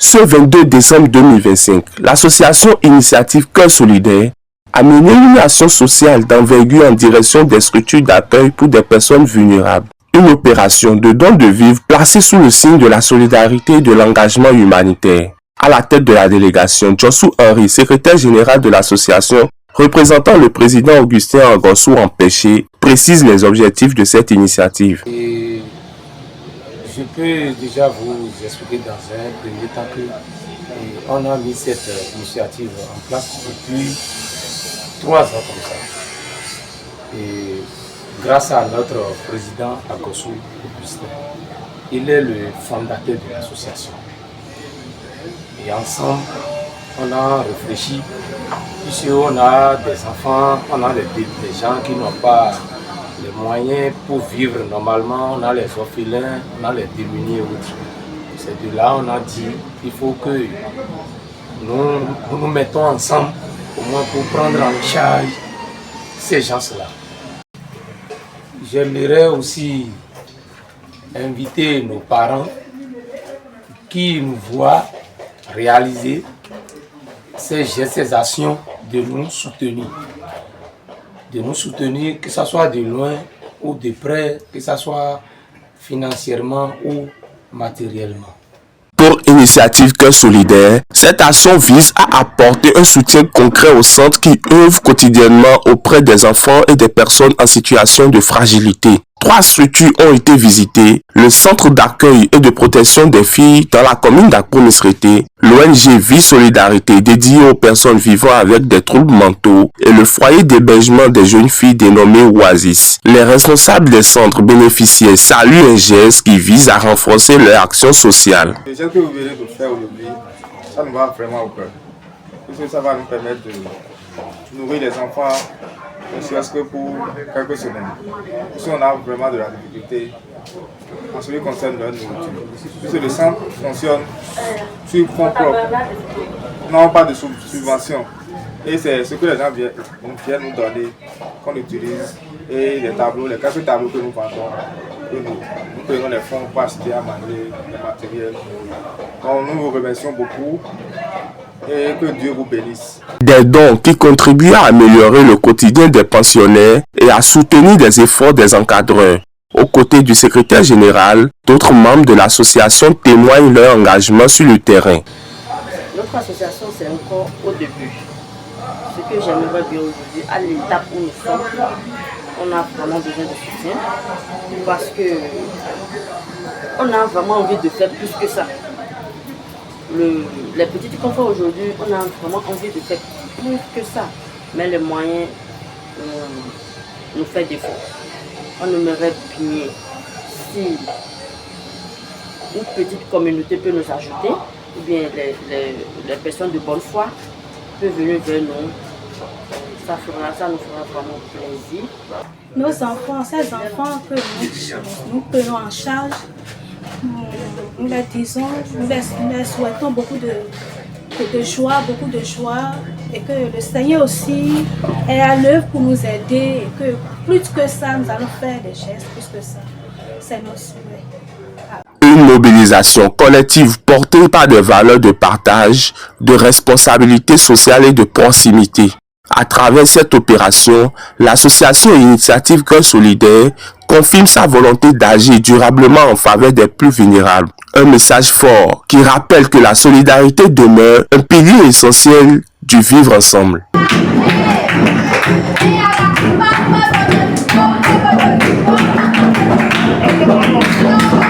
Ce 22 décembre 2025, l'association Initiative Cœur Solidaire a mené une action sociale d'envergure en direction des structures d'accueil pour des personnes vulnérables. Une opération de don de vivres placée sous le signe de la solidarité et de l'engagement humanitaire. À la tête de la délégation, Jossou Henry, secrétaire général de l'association, représentant le président Augustin Angossou Empêché, précise les objectifs de cette initiative. Je peux déjà vous expliquer dans un premier temps qu'on a mis cette initiative en place depuis 3 ans comme ça. Et grâce à notre président Angossou Augustin, il est le fondateur de l'association. Et ensemble, on a réfléchi, puisqu'on a des enfants, on a des gens qui n'ont pas les moyens pour vivre normalement, on a les orphelins, on a les démunis et autres. C'est de là on a dit qu'il faut que nous mettons ensemble, au moins pour prendre en charge ces gens-là. J'aimerais aussi inviter nos parents qui nous voient réaliser ces gestes, ces actions, de nous soutenir. De nous soutenir, que ce soit de loin ou de près, que ce soit financièrement ou matériellement. Pour Initiative Cœur Solidaire, cette action vise à apporter un soutien concret aux centres qui œuvrent quotidiennement auprès des enfants et des personnes en situation de fragilité. 3 structures ont été visitées, le centre d'accueil et de protection des filles dans la commune d'Akpo-Misrété, l'ONG Vie Solidarité dédiée aux personnes vivant avec des troubles mentaux et le foyer d'hébergement des jeunes filles dénommé Oasis. Les responsables des centres bénéficiaires saluent un geste qui vise à renforcer leur action sociale. Le geste que vous venez de faire aujourd'hui, ça nous va vraiment au cœur. Parce que ça va nous permettre de nourrir les enfants, ne serait-ce que pour quelques semaines. Si on a vraiment de la difficulté en ce qui concerne leur nourriture. Puisque le centre fonctionne sur fonds propres, non pas de subvention. Et c'est ce que les gens viennent nous donner, qu'on utilise. Et les tableaux, les quelques tableaux que nous vendons, nous prenons les fonds pour acheter à manger, le matériel. Donc nous vous remercions beaucoup. Et que Dieu vous bénisse. Des dons qui contribuent à améliorer le quotidien des pensionnaires et à soutenir les efforts des encadreurs. Aux côtés du secrétaire général, d'autres membres de l'association témoignent leur engagement sur le terrain. Notre association, c'est encore au début. Ce que j'aimerais bien aujourd'hui, à l'étape où nous sommes, on a vraiment besoin de soutien parce que on a vraiment envie de faire plus que ça. Les petits conforts aujourd'hui, on a vraiment envie de faire plus que ça. Mais les moyens nous font défaut. On aimerait bien si une petite communauté peut nous ajouter, ou bien les personnes de bonne foi peuvent venir vers nous. Ça nous fera vraiment plaisir. Nos enfants, ces enfants que nous prenons en charge, nous leur disons, nous leur souhaitons beaucoup de joie, et que le Seigneur aussi est à l'œuvre pour nous aider, et que plus que ça, nous allons faire des gestes, plus que ça. C'est notre souhait. Une mobilisation collective portée par des valeurs de partage, de responsabilité sociale et de proximité. À travers cette opération, l'association Initiative Cœur Solidaire confirme sa volonté d'agir durablement en faveur des plus vulnérables. Un message fort qui rappelle que la solidarité demeure un pilier essentiel du vivre ensemble. Yeah.